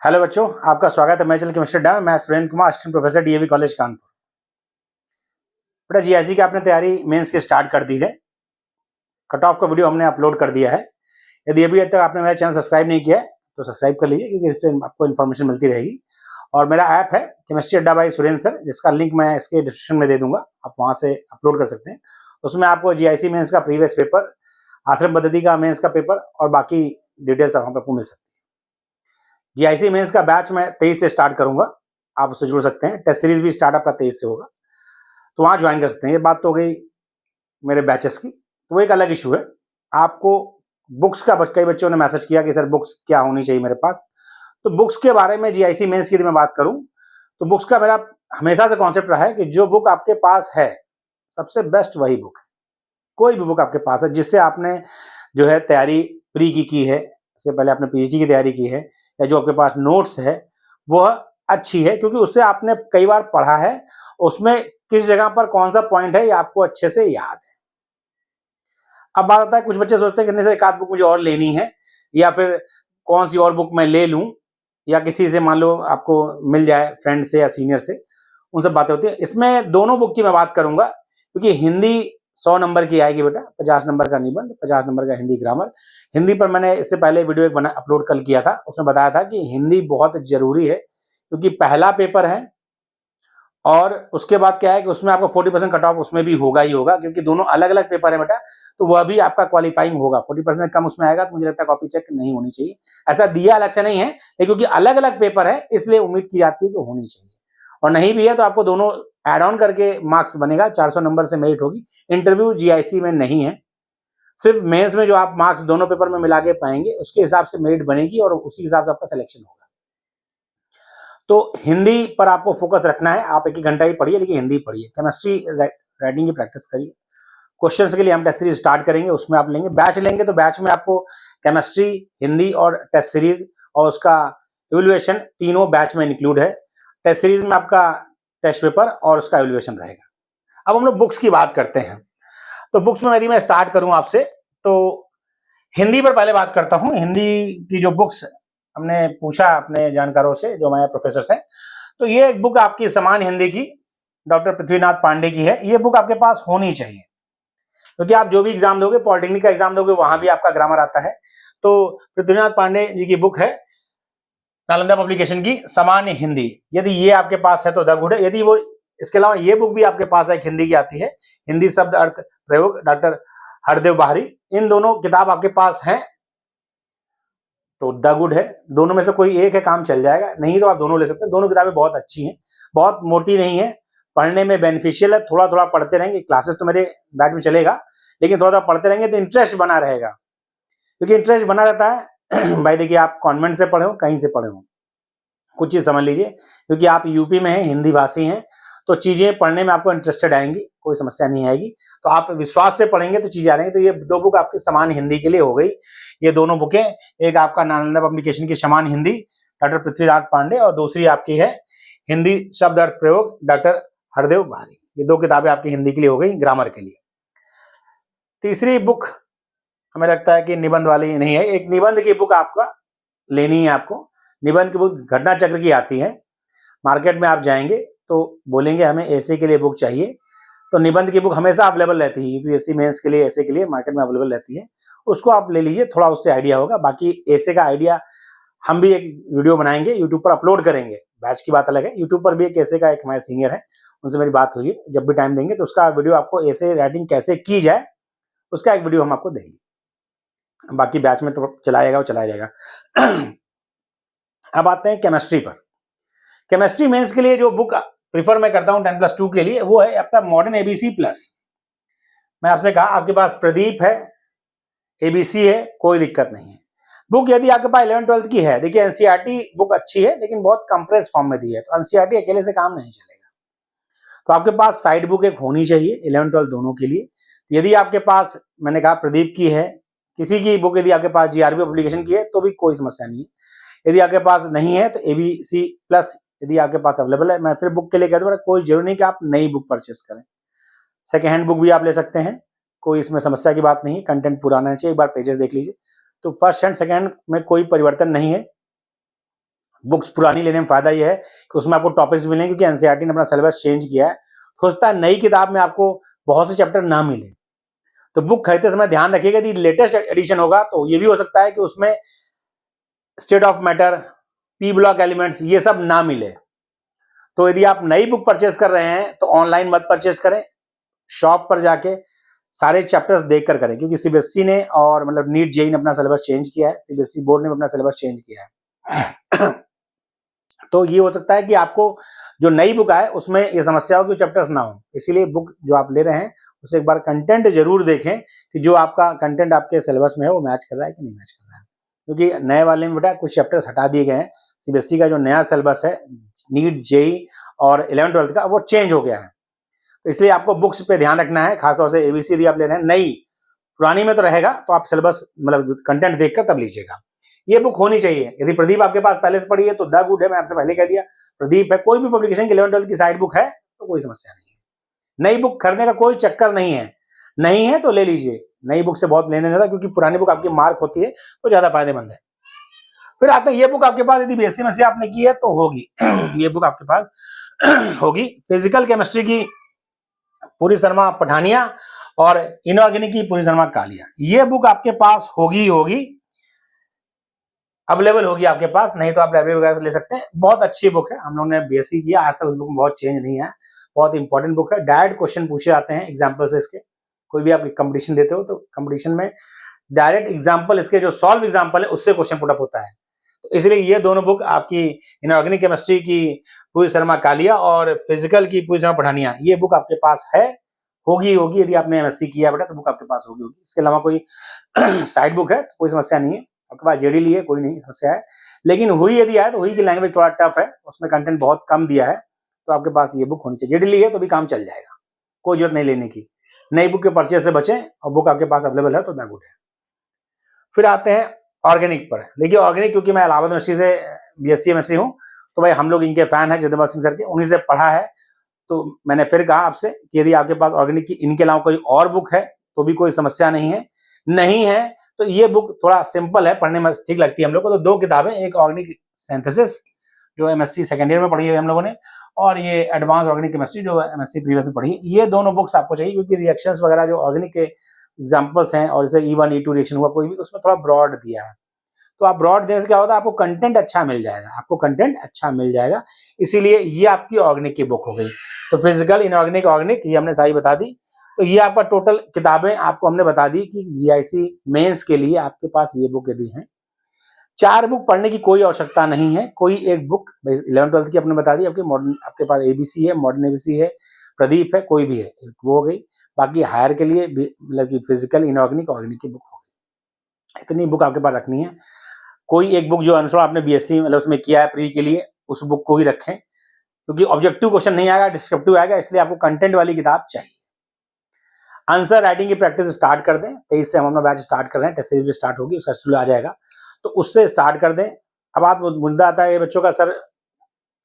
Hello बच्चों, आपका स्वागत है मैजिकल केमिस्ट्री अड्डा में। मैं Surendra Kumar, assistant professor DAV college Kanpur. बेटा जीआईसी की आपने तैयारी मेंस की स्टार्ट कर दी है। कट ऑफ का वीडियो हमने अपलोड कर दिया है। यदि अभी तक आपने मेरा चैनल सब्सक्राइब नहीं किया है तो सब्सक्राइब कर लीजिए, क्योंकि इससे आपको इन्फॉर्मेशन मिलती रहेगी। और मेरा ऐप है केमिस्ट्री अड्डा बाई सुरेंद्र सर, जिसका लिंक मैं इसके डिस्क्रिप्शन में दे दूंगा, आप वहाँ से अपलोड कर सकते हैं। उसमें आपको जीआईसी मेंस का प्रीवियस पेपर, आश्रम पद्धति का मेंस का पेपर और बाकी डिटेल्स वहाँ पर आपको मिल सकती है। जीआईसी मेंस का बैच मैं 23 से स्टार्ट करूंगा, आप उससे जुड़ सकते हैं। टेस्ट सीरीज भी स्टार्ट आपका 23 से होगा, तो वहाँ ज्वाइन कर सकते हैं। ये बात तो हो गई मेरे बैचेस की। तो वो एक अलग इशू है। आपको बुक्स का कई बच्चों ने मैसेज किया कि सर बुक्स क्या होनी चाहिए मेरे पास। तो बुक्स के बारे में जीआईसी मेंस की यदि मैं बात करूं तो बुक्स का मेरा हमेशा से कॉन्सेप्ट रहा है कि जो बुक आपके पास है सबसे बेस्ट वही बुक है। कोई भी बुक आपके पास है जिससे आपने जो है तैयारी प्री की है, इससे पहले आपने पीएचडी की तैयारी की है, या जो आपके पास नोट्स है वह अच्छी है, क्योंकि उससे आपने कई बार पढ़ा है, उसमें किस जगह पर कौन सा पॉइंट है ये आपको अच्छे से याद है। अब बात आता है, कुछ बच्चे सोचते हैं कि नहीं सर एक आध बुक मुझे और लेनी है, या फिर कौन सी और बुक मैं ले लूं, या किसी से मान लो आपको मिल जाए फ्रेंड से या सीनियर से, उन सब बातें होती है। इसमें दोनों बुक की मैं बात करूंगा, क्योंकि हिंदी 100 नंबर की आएगी बेटा, 50 नंबर का निबंध, 50 नंबर का हिंदी ग्रामर। हिंदी पर मैंने इससे पहले वीडियो एक अपलोड कल किया था, उसमें बताया था कि हिंदी बहुत जरूरी है, क्योंकि पहला पेपर है। और उसके बाद क्या है कि उसमें आपको 40% कट ऑफ उसमें भी होगा ही होगा, क्योंकि दोनों अलग अलग पेपर है बेटा, तो वह भी आपका क्वालिफाइंग होगा। 40% कम उसमें आएगा तो मुझे लगता है कॉपी चेक नहीं होनी चाहिए। ऐसा दिया अलग से नहीं है, लेकिन क्योंकि अलग अलग पेपर है इसलिए उम्मीद की जाती है कि होनी चाहिए। और नहीं भी है तो आपको दोनों एड ऑन करके मार्क्स बनेगा, 400 नंबर से मेरिट होगी। इंटरव्यू जीआईसी में नहीं है, सिर्फ मेंस में जो आप मार्क्स दोनों पेपर में मिला के पाएंगे उसके हिसाब से मेरिट बनेगी और उसी हिसाब से आपका सिलेक्शन होगा। तो हिंदी पर आपको फोकस रखना है। आप 1-1 घंटा ही पढ़िए, लेकिन हिंदी पढ़िए। केमिस्ट्री राइटिंग की प्रैक्टिस करिए। क्वेश्चंस के लिए हम टेस्ट सीरीज स्टार्ट करेंगे, उसमें आप लेंगे बैच लेंगे, तो बैच में आपको केमिस्ट्री, हिंदी और टेस्ट सीरीज और उसका इवैल्यूएशन तीनों बैच में इंक्लूड है। टेस्ट सीरीज में आपका टेस्ट पेपर और उसका इवैल्यूएशन रहेगा। अब हम लोग बुक्स की बात करते हैं। तो बुक्स में यदि मैं स्टार्ट करूं आपसे, तो हिंदी पर पहले बात करता हूं। हिंदी की जो बुक्स हमने पूछा अपने जानकारों से, जो हमारे प्रोफेसर हैं, तो ये एक बुक आपकी समान हिंदी की डॉक्टर पृथ्वीनाथ पांडे की है। ये बुक आपके पास होनी चाहिए, क्योंकि आप जो भी एग्जाम दोगे, पॉलिटेक्निक का एग्जाम दोगे, वहां भी आपका ग्रामर आता है। तो पृथ्वीनाथ पांडे जी की बुक है नालंदा पब्लिकेशन की सामान्य हिंदी। यदि ये आपके पास है तो द गुड है। यदि वो इसके अलावा ये बुक भी आपके पास है, एक हिंदी की आती है, हिंदी शब्द अर्थ प्रयोग, डॉक्टर हरदेव बाहरी। इन दोनों किताब आपके पास हैं तो द गुड है। दोनों में से कोई एक है, काम चल जाएगा। नहीं तो आप दोनों ले सकते हैं। दोनों किताबें बहुत अच्छी हैं, बहुत मोटी नहीं है, पढ़ने में बेनिफिशियल है। थोड़ा थोड़ा पढ़ते रहेंगे, क्लासेस तो मेरे बैच में चलेगा, लेकिन थोड़ा थोड़ा पढ़ते रहेंगे तो इंटरेस्ट बना रहेगा। क्योंकि इंटरेस्ट बना रहता है भाई, देखिए आप कॉन्वेंट से पढ़े हो, कहीं से पढ़े हो, कुछ चीज समझ लीजिए, क्योंकि आप यूपी में हैं, हिंदी भाषी हैं, तो चीजें पढ़ने में आपको इंटरेस्टेड आएंगी, कोई समस्या नहीं आएगी। तो आप विश्वास से पढ़ेंगे तो चीजें आ रहेंगी। तो ये दो बुक आपकी समान हिंदी के लिए हो गई। ये दोनों बुकें, एक आपका नालंदा पब्लिकेशन की समान हिंदी डॉक्टर पृथ्वीनाथ पांडे, और दूसरी आपकी है हिंदी शब्द अर्थ प्रयोग डॉक्टर हरदेव बाहरी। ये दो किताबें आपकी हिंदी के लिए हो गई, ग्रामर के लिए। तीसरी बुक हमें लगता है कि निबंध वाली नहीं है। एक निबंध की बुक आपका लेनी है। आपको निबंध की बुक घटना चक्र की आती है। मार्केट में आप जाएंगे तो बोलेंगे हमें ऐसे के लिए बुक चाहिए, तो निबंध की बुक हमेशा अवेलेबल रहती है। यूपीएससी मेंस के लिए ऐसे के लिए मार्केट में अवेलेबल रहती है, उसको आप ले लीजिए, थोड़ा उससे आइडिया होगा। बाकी ऐसे का आइडिया हम भी एक वीडियो बनाएंगे, यूट्यूब पर अपलोड करेंगे। बैच की बात अलग है, यूट्यूब पर भी एक ऐसे का एक हमारे सीनियर है, उनसे मेरी बात हुई है। जब भी टाइम देंगे तो उसका वीडियो आपको ऐसे राइटिंग कैसे की जाए उसका एक वीडियो हम आपको देंगे। बाकी बैच में तो चलाएगा वो चलाया जाएगा। अब आते हैं केमिस्ट्री पर। केमिस्ट्री मेंस के लिए जो बुक प्रीफर मैं करता हूं 10+2 के लिए, वो है आपका मॉडर्न एबीसी प्लस। मैं आपसे कहा आपके पास प्रदीप है, एबीसी है, कोई दिक्कत नहीं है। बुक यदि आपके पास 11-12 की है, देखिए एनसीईआरटी बुक अच्छी है, लेकिन बहुत कंप्रेस फॉर्म में दी है, तो एनसीईआरटी अकेले से काम नहीं चलेगा। तो आपके पास साइड बुक एक होनी चाहिए 11-12 दोनों के लिए। यदि आपके पास, मैंने कहा प्रदीप की है, किसी की बुक यदि आपके पास जीआरबी पब्लिकेशन की है तो भी कोई समस्या नहीं है। यदि आपके पास नहीं है तो एबीसी प्लस यदि आपके पास अवेलेबल है। मैं फिर बुक के लिए कहता हूँ कोई जरूरी नहीं कि आप नई बुक परचेस करें, सेकेंड हैंड बुक भी आप ले सकते हैं, कोई इसमें समस्या की बात नहीं है। कंटेंट पुराना चाहिए, एक बार पेजेस देख लीजिए। तो फर्स्ट हैंड सेकेंड हैंड में कोई परिवर्तन नहीं है, बुक्स पुरानी लेने में फायदा यह है कि उसमें आपको टॉपिक्स मिलेंगे, क्योंकि एनसीईआरटी ने अपना सिलेबस चेंज किया है। हो सकता है नई किताब में आपको बहुत से चैप्टर ना मिले, तो बुक खरीदते समय ध्यान रखिएगा यदि लेटेस्ट एडिशन होगा तो ये भी हो सकता है कि उसमें state of matter, P block elements ये सब ना मिले। तो यदि आप नई बुक परचेस कर रहे हैं तो ऑनलाइन मत परचेस करें, शॉप पर जाके सारे चैप्टर्स देखकर करें, क्योंकि सीबीएसई ने और मतलब नीट जेईई ने अपना सिलेबस चेंज किया है, सीबीएसई बोर्ड ने अपना सिलेबस चेंज किया है। तो ये हो सकता है कि आपको जो नई बुक आए उसमें ये समस्या हो कि चैप्टर्स ना हो। इसीलिए बुक जो आप ले रहे हैं उसे एक बार कंटेंट जरूर देखें कि जो आपका कंटेंट आपके सिलेबस में है वो मैच कर रहा है कि नहीं मैच कर रहा है, क्योंकि नए वाले में बेटा कुछ चैप्टर्स हटा दिए गए हैं। सीबीएसई का जो नया सिलेबस है नीट जेईई और 11th-12th का वो चेंज हो गया है, तो इसलिए आपको बुक्स पे ध्यान रखना है। खासतौर से एबीसी यदि आप ले रहे हैं नई, पुरानी में तो रहेगा तो आप सिलेबस मतलब कंटेंट देखकर तब लीजिएगा। ये बुक होनी चाहिए। यदि प्रदीप आपके पास पहले से पड़ी है तो द गुड है, मैं आपसे पहले कह दिया। प्रदीप है, कोई भी पब्लिकेशन की 11th-12th की साइड बुक है तो कोई समस्या नहीं है। नई बुक खरीदने का कोई चक्कर नहीं है, नहीं है तो ले लीजिए। नई बुक से बहुत लेने नहीं होता, क्योंकि पुरानी बुक आपकी मार्क होती है तो ज्यादा फायदेमंद है। फिर आता है ये बुक आपके पास यदि बीएससी में से आपने की है तो होगी। ये बुक आपके पास होगी फिजिकल केमिस्ट्री की पूरी शर्मा पठानिया और इनऑर्गेनिक की पूरी शर्मा कालिया। ये बुक आपके पास होगी अवेलेबल होगी आपके पास, नहीं तो आप लाइब्रेरी वगैरह से ले सकते हैं। बहुत अच्छी बुक है, हम लोगों ने बीएससी किया, आज तक उस बुक में बहुत चेंज नहीं है। बहुत इंपॉर्टेंट बुक है, डायरेक्ट क्वेश्चन पूछे जाते हैं एग्जाम्पल से इसके। कोई भी आप कंपटीशन देते हो तो कंपटीशन में डायरेक्ट एग्जाम्पल इसके जो सॉल्व एग्जाम्पल है उससे क्वेश्चन पुट अप होता है। तो इसलिए ये दोनों बुक आपकी इनऑर्गेनिक केमिस्ट्री की पूरी शर्मा कालिया और फिजिकल की पूरी शर्मा पठानिया, ये बुक आपके पास है, होगी यदि आपने एमएससी किया बेटा तो बुक आपके पास होगी। इसके अलावा कोई साइड बुक है तो कोई समस्या नहीं है, आपके पास जेडी ली है कोई नहीं समस्या है। लेकिन हुई यदि है तो हुई की लैंग्वेज थोड़ा टफ है, उसमें कंटेंट बहुत कम दिया है, तो आपके पास ये बुक होनी चाहिए। जेडी ली है तो भी काम चल जाएगा, कोई जरूरत नहीं लेने की। नई बुक के परचेज से बचें और बुक आपके पास अवेलेबल है तो द गुड है। फिर आते हैं ऑर्गेनिक पर। देखिए ऑर्गेनिक, क्योंकि मैं इलाहाबाद यूनिवर्सिटी से बीएससी एमएससी हूँ तो भाई हम लोग इनके फैन है, जगदम्बा सिंह सर के, उन्हीं से पढ़ा है। तो मैंने फिर कहा आपसे कि यदि आपके पास ऑर्गेनिक की इनके अलावा कोई और बुक है तो भी कोई समस्या नहीं है तो ये बुक थोड़ा सिंपल है, पढ़ने में ठीक लगती है हम लोग को। तो दो किताबें, एक ऑर्गेनिक सिंथेसिस जो एमएससी सेकेंड ईयर में पढ़ी है हम लोगों ने, और ये एडवांस ऑर्गेनिक केमिस्ट्री जो एमएससी प्रीवियस में पढ़ी है। ये दोनों बुक्स आपको चाहिए, क्योंकि रिएक्शंस वगैरह जो ऑर्गेनिक के एग्जांपल्स हैं और जैसे E1 E2 रिएक्शन हुआ कोई भी, उसमें थोड़ा ब्रॉड दिया है। तो आप ब्रॉड देने से क्या होता है, आपको कंटेंट अच्छा मिल जाएगा, इसीलिए ये आपकी ऑर्गेनिक की बुक हो गई। तो फिजिकल, इनऑर्गेनिक, ऑर्गेनिक ये हमने सारी बता दी। तो ये आपका टोटल किताबें आपको हमने बता दी कि जीआईसी मेंस के लिए आपके पास ये बुक यदि है। 4 बुक पढ़ने की कोई आवश्यकता नहीं है, कोई एक बुक 11th-12th की आपने बता दी, आपकी मॉडर्न आपके पास एबीसी है, मॉडर्न एबीसी है, प्रदीप है, कोई भी है वो हो गई। बाकी हायर के लिए मतलब कि फिजिकल, इनऑर्गेनिक, ऑर्गेनिक की बुक हो गई। इतनी बुक आपके पास रखनी है। कोई एक बुक जो आंसर आपने बीएससी मतलब उसमें किया है प्री के लिए, उस बुक को ही रखें, क्योंकि ऑब्जेक्टिव क्वेश्चन नहीं आएगा, डिस्क्रिप्टिव आएगा, इसलिए आपको कंटेंट वाली किताब चाहिए। आंसर राइटिंग की प्रैक्टिस स्टार्ट कर दें। 23 से हम अपना बैच स्टार्ट कर रहे हैं, टेस्ट सीरीज भी स्टार्ट होगी, उसका शेड्यूल आ जाएगा, तो उससे स्टार्ट कर दें। अब आप मुद्दा आता है बच्चों का, सर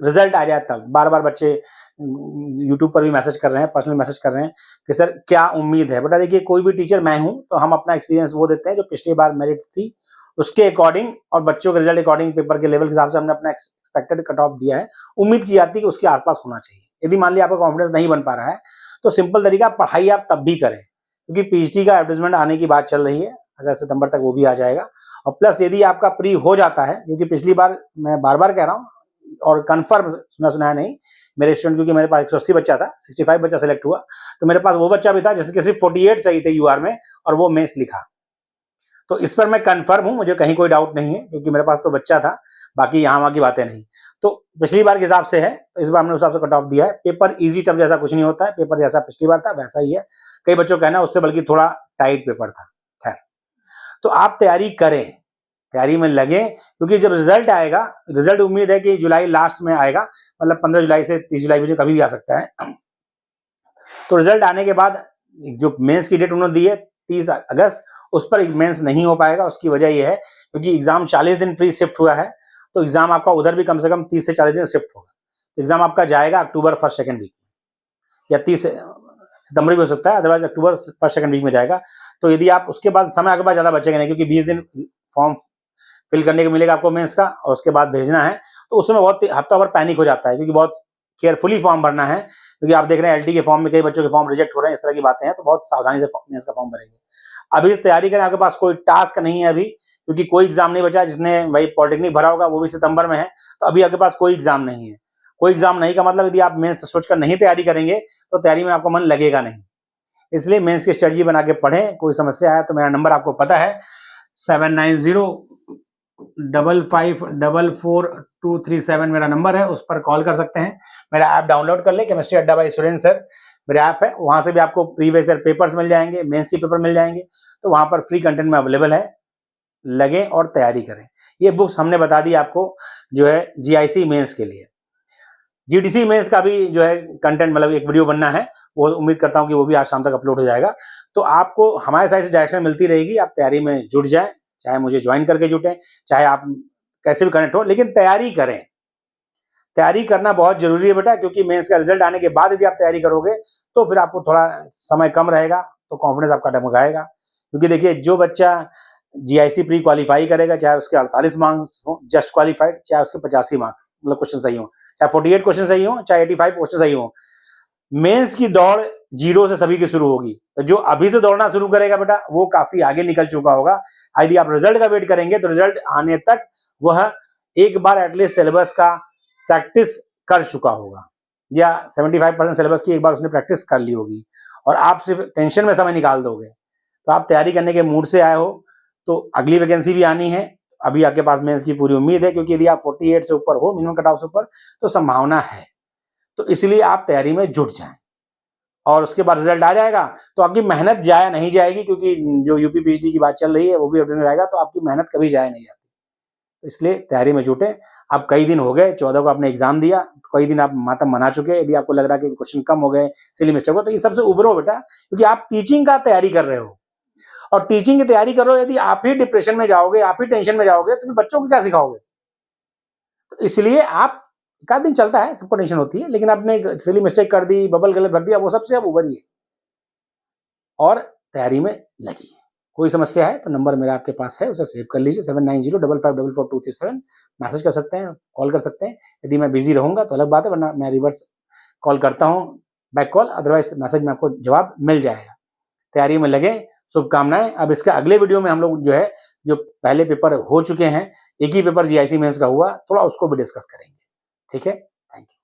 रिजल्ट आ जाए तब। बार बार बच्चे यूट्यूब पर भी मैसेज कर रहे हैं, पर्सनल मैसेज कर रहे हैं कि सर क्या उम्मीद है। बेटा देखिए, कोई भी टीचर मैं हूं तो हम अपना एक्सपीरियंस वो देते हैं जो पिछली बार मेरिट थी उसके अकॉर्डिंग, और बच्चों के रिजल्ट अकॉर्डिंग पेपर के लेवल के हिसाब से हमने अपना एक्सपेक्टेड कट ऑफ दिया है। उम्मीद की जाती है कि उसके आसपास होना चाहिए। यदि मान लिया आपका कॉन्फिडेंस नहीं बन पा रहा है तो सिंपल तरीका, पढ़ाई आप तब भी करें, क्योंकि पीएचडी का एडवर्टाइजमेंट आने की बात चल रही है, अगस्त सितंबर तक वो भी आ जाएगा। और प्लस यदि आपका प्री हो जाता है, क्योंकि पिछली बार मैं बार बार कह रहा हूँ और कंफर्म सुना है नहीं, मेरे स्टूडेंट, क्योंकि मेरे पास 180 बच्चा था, 65 बच्चा सेलेक्ट हुआ, तो मेरे पास वो बच्चा भी था जिसके सिर्फ 48 सही थे यूआर में और वो मेंस लिखा। तो इस पर मैं कंफर्म हूं, मुझे कहीं कोई डाउट नहीं है, क्योंकि मेरे पास तो बच्चा था, बाकी यहाँ वहाँ की बातें नहीं। तो पिछली बार के हिसाब से है, तो इस बार हमने उस हिसाब से कट ऑफ दिया है। पेपर इजी टफ जैसा कुछ नहीं होता है, पेपर जैसा पिछली बार था वैसा ही है। कई बच्चों का कहना उससे बल्कि थोड़ा टाइट पेपर था। खैर, तो आप तैयारी करें, तैयारी में लगे, क्योंकि जब रिजल्ट आएगा, रिजल्ट उम्मीद है कि जुलाई लास्ट में आएगा, मतलब 15 जुलाई से 30 जुलाई में कभी भी आ सकता है। तो रिजल्ट आने के बाद जो मेंस की डेट उन्होंने दी है 30 अगस्त, उस पर मेंस नहीं हो पाएगा। उसकी वजह यह है क्योंकि एग्जाम 40 दिन प्री शिफ्ट हुआ है, तो एग्जाम आपका उधर भी कम से कम 30 से 40 दिन शिफ्ट होगा। तो एग्जाम आपका जाएगा अक्टूबर 1st-2nd वीक में, या 30 सितंबर भी हो सकता है, अदरवाइज अक्टूबर 1st-2nd वीक में जाएगा। तो यदि आप उसके बाद समय आपके पास ज्यादा बचेगा नहीं, क्योंकि 20 दिन फॉर्म फिल करने को मिलेगा आपको मेंस का, और उसके बाद भेजना है। तो उस समय बहुत हफ्ता भर पैनिक हो जाता है, क्योंकि बहुत केयरफुली फॉर्म भरना है, क्योंकि आप देख रहे हैं एलटी के फॉर्म में कई बच्चों के फॉर्म रिजेक्ट हो रहे हैं, इस तरह की बातें हैं, तो बहुत सावधानी से मेंस का फॉर्म भरेंगे। अभी तैयारी करें, आपके पास कोई टास्क नहीं है अभी, क्योंकि कोई एग्जाम नहीं बचा। जिसने भाई पॉलिटेक्निक भरा होगा वो भी सितंबर में है, तो अभी आपके पास कोई एग्जाम नहीं है। कोई एग्जाम नहीं का मतलब यदि आप मेंस सोचकर नहीं तैयारी करेंगे तो तैयारी में आपका मन लगेगा नहीं। इसलिए मेंस की स्ट्रेटजी बना के पढ़ें। कोई समस्या है तो मेरा नंबर आपको पता है 7905544237 मेरा नंबर है, उस पर कॉल कर सकते हैं। मेरा ऐप डाउनलोड कर ले, केमिस्ट्री अड्डा बाय सुरेंद्र सर मेरा ऐप है, वहां से भी आपको प्रीवियस ईयर पेपर्स मिल जाएंगे, मेंस के पेपर मिल जाएंगे। तो वहां पर फ्री कंटेंट में अवेलेबल है, लगे और तैयारी करें। ये बुक्स हमने बता दी आपको जो है जीआईसी मेंस के लिए। जीडीसी मेंस का भी जो है कंटेंट, मतलब एक वीडियो बनना है, वो उम्मीद करता हूं कि वो भी आज शाम तक अपलोड हो जाएगा। तो आपको हमारे साइड से डायरेक्शन मिलती रहेगी, आप तैयारी में जुट जाएं, चाहे मुझे ज्वाइन करके जुटें, चाहे आप कैसे भी कनेक्ट हो, लेकिन तैयारी करें। तैयारी करना बहुत जरूरी है बेटा, क्योंकि मेंस का रिजल्ट आने के बाद यदि आप तैयारी करोगे तो फिर आपको थोड़ा समय कम रहेगा, तो कॉन्फिडेंस आपका डगमगाएगा। क्योंकि देखिए, जो बच्चा जीआईसी प्री क्वालिफाई करेगा, चाहे उसके 48 मार्क्स हो जस्ट क्वालिफाइड, चाहे उसके 85 मार्क्स मतलब क्वेश्चन सही हो, चाहे 48 क्वेश्चन सही हो, चाहे 85 क्वेश्चन सही हो, मेंस की दौड़ जीरो से सभी की शुरू होगी। तो जो अभी से दौड़ना शुरू करेगा बेटा, वो काफी आगे निकल चुका होगा। यदि आप रिजल्ट का वेट करेंगे तो रिजल्ट आने तक वह एक बार एटलीस्ट सिलेबस का प्रैक्टिस कर चुका होगा, या 75% सिलेबस की एक बार उसने प्रैक्टिस कर ली होगी, और आप सिर्फ टेंशन में समय निकाल दोगे। तो आप तैयारी करने के मूड से आए हो, तो अगली वैकेंसी भी आनी है। अभी आपके पास मेंस की पूरी उम्मीद है, क्योंकि यदि आप 48 से ऊपर हो, मिनिमम कट ऑफ से ऊपर, तो संभावना है। तो इसलिए आप तैयारी में जुट जाएं, और उसके बाद रिजल्ट आ जाएगा तो आपकी मेहनत जाया नहीं जाएगी, क्योंकि जो यूपी पीएचडी की बात चल रही है वो भी अपडेट रहेगा, तो आपकी मेहनत कभी जाया नहीं जाती। तो इसलिए तैयारी में जुटे। आप कई दिन हो गए, 14 को आपने एग्जाम दिया, तो कई दिन आप मातम मना चुके। यदि आपको लग रहा है कि क्वेश्चन कम हो गए, सिली मिस्टेक हो, तो ये सबसे उबरो बेटा, क्योंकि आप टीचिंग का तैयारी कर रहे हो, और टीचिंग की तैयारी करो यदि आप ही डिप्रेशन में जाओगे, आप ही टेंशन में जाओगे, तो बच्चों को क्या सिखाओगे। तो इसलिए आप, एक आध दिन चलता है, सबको टेंशन होती है, लेकिन आपने सिली मिस्टेक कर दी, बबल गलत भर दिया, वो सबसे अब उभरिए और तैयारी में लगी। कोई समस्या है तो नंबर मेरा आपके पास है, उसे सेव कर लीजिए, 7905544237। मैसेज कर सकते हैं, कॉल कर सकते हैं। यदि मैं बिजी रहूंगा तो अलग बात है, वरना मैं रिवर्स कॉल करता हूं, बैक कॉल, अदरवाइज मैसेज में आपको जवाब मिल जाएगा। तैयारी में लगे, शुभकामनाएं। अब इसका अगले वीडियो में हम लोग जो है, जो पहले पेपर हो चुके हैं, एक ही पेपर जीआईसी मेंस का हुआ, थोड़ा उसको भी डिस्कस करेंगे। ठीक है, थैंक यू।